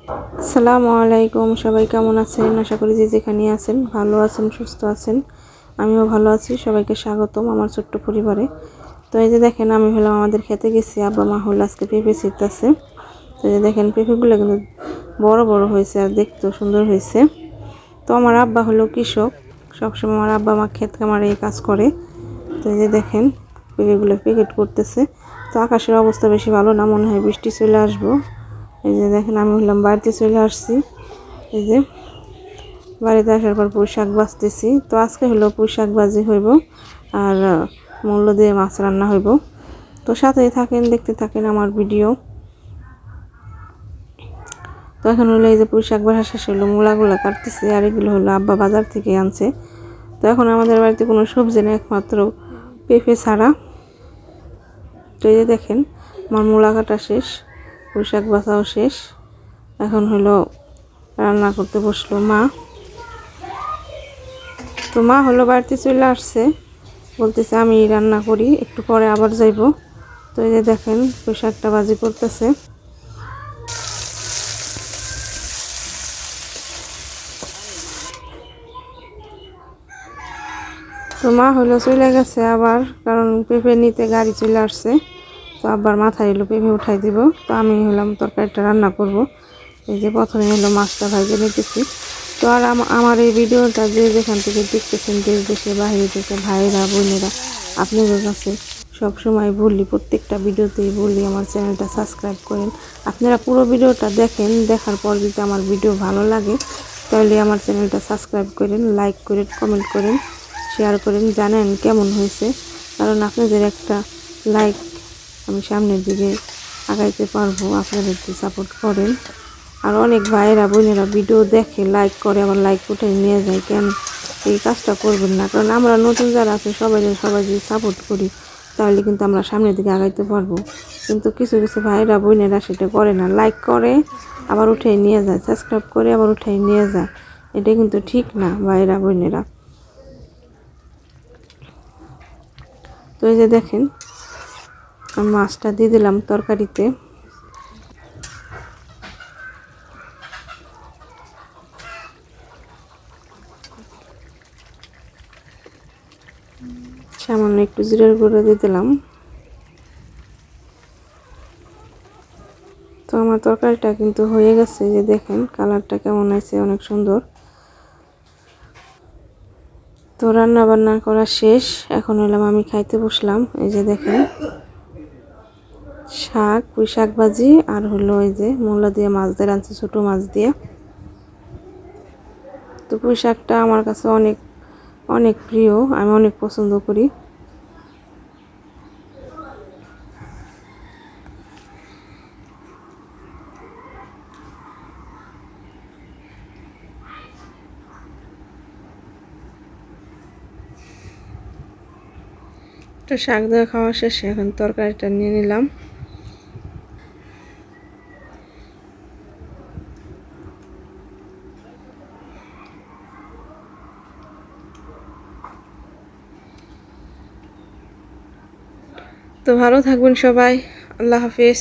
আসসালামু আলাইকুম, সবাই কেমন আছেন? আশা করি যে যেখানে আছেন ভালো আছেন, সুস্থ আছেন। আমিও ভালো আছি। সবাইকে স্বাগতম আমার ছোট্ট পরিবারে। তো এই যে দেখেন, আমি হলাম আমাদের খেতে গেছি, আব্বা মা হলো আজকে পেঁপে ছিঁড়তেছে। তো এই যে দেখেন, পেঁপেগুলো কিন্তু বড় বড় হয়েছে আর দেখতেও সুন্দর হয়েছে। তো আমার আব্বা হলো কৃষক, সবসময় আমার আব্বা মা ক্ষেত খামারে এই কাজ করে। তো এই যে দেখেন, পেঁপেগুলো প্যাকেট করতেছে। তো আকাশের অবস্থা বেশি ভালো না, মনে হয় বৃষ্টি চলে আসবো। এই যে দেখেন, আমি হলাম বাড়িতে চলে আসছি। এই যে বাড়িতে আসার পর পুঁই শাক বাছতেছি। তো আজকে হলো পুঁই শাক ভাজি হইব আর মূল্য দিয়ে মাছ রান্না হইব। তো সাথেই থাকেন, দেখতে থাকেন আমার ভিডিও। তো এখন হলো এই যে পুঁই শাক বাছা শেষ হলো, মূলাগুলা কাটতেছি আর এগুলো হলো আব্বা বাজার থেকে আনছে। তো এখন আমাদের বাড়িতে কোনো সবজি নেই, একমাত্র পেঁপে ছাড়া। তো এই যে দেখেন, আমার মূলা কাটা শেষ, পুঁই শাক বাছাও শেষ। এখন হলো রান্না করতে বসলো মা। তো মা হলো বাড়িতে চলে আসছে, বলতেছে আমি রান্না করি, একটু পরে আবার যাইব। তো এই যে দেখেন, পুঁই শাকটা ভাজি করতেছে। তো মা হলো চলে গেছে আবার, কারণ পেঁপে নিতে গাড়ি চলে আসছে। তো আবার মাথায় হলো পেঁপে উঠাই দিব। তো আমি হলাম তরকারিটা রান্না করব। এই যে প্রথমে হলো মাছটা ভাজে নিতেছি। তো আর আমার এই ভিডিওটা যে যেখান থেকে দেখতেছেন, দেশ দেশে বাইরে থেকে ভাইরা বোনেরা, আপনাদের কাছে সবসময় বলি, প্রত্যেকটা ভিডিওতেই বলি, আমার চ্যানেলটা সাবস্ক্রাইব করেন। আপনারা পুরো ভিডিওটা দেখেন, দেখার পর যদি আমার ভিডিও ভালো লাগে তাহলে আমার চ্যানেলটা সাবস্ক্রাইব করেন, লাইক করেন, কমেন্ট করেন, শেয়ার করেন, জানেন কেমন হয়েছে। কারণ আপনাদের একটা লাইক আমি সামনের দিকে আগাইতে পারবো, আপনারা যদি সাপোর্ট করেন। আর অনেক ভাইয়েরা বোনেরা ভিডিও দেখে, লাইক করে, আবার লাইক উঠে নিয়ে যায়। কেন এই কাজটা করবেন না? কারণ আমরা নতুন যারা আছে সবাই যদি সাপোর্ট করি তাহলে কিন্তু আমরা সামনের দিকে আগাইতে পারবো। কিন্তু কিছু কিছু ভাইয়েরা বোনেরা সেটা করে না, লাইক করে আবার উঠে নিয়ে যায়, সাবস্ক্রাইব করে আবার উঠে নিয়ে যায়। এটা কিন্তু ঠিক না ভাইয়েরা বোনেরা। তো এই যে দেখেন, আমি মাছটা দিয়ে দিলাম তরকারিতে। সামান্য একটু জিরার গুঁড়ো দিয়ে দিলাম। তো আমার তরকারিটা কিন্তু হয়ে গেছে, যে দেখেন কালারটা কেমন আছে, অনেক সুন্দর। তো রান্না বান্না করা শেষ, এখন হলাম আমি খাইতে বসলাম। এই যে দেখেন, শাক, পুঁই শাক ভাজি আর হলো এই যে মূলা দিয়ে মাছ দিয়ে রাঁধছি, ছোটো মাছ দিয়ে। তো পুঁই শাকটা আমার কাছে অনেক অনেক প্রিয়, আমি অনেক পছন্দ করি। তো শাক দেওয়া খাওয়া শেষে এখন তরকারিটা নিয়ে নিলাম। তো ভালো থাকবেন সবাই, আল্লাহ হাফেজ।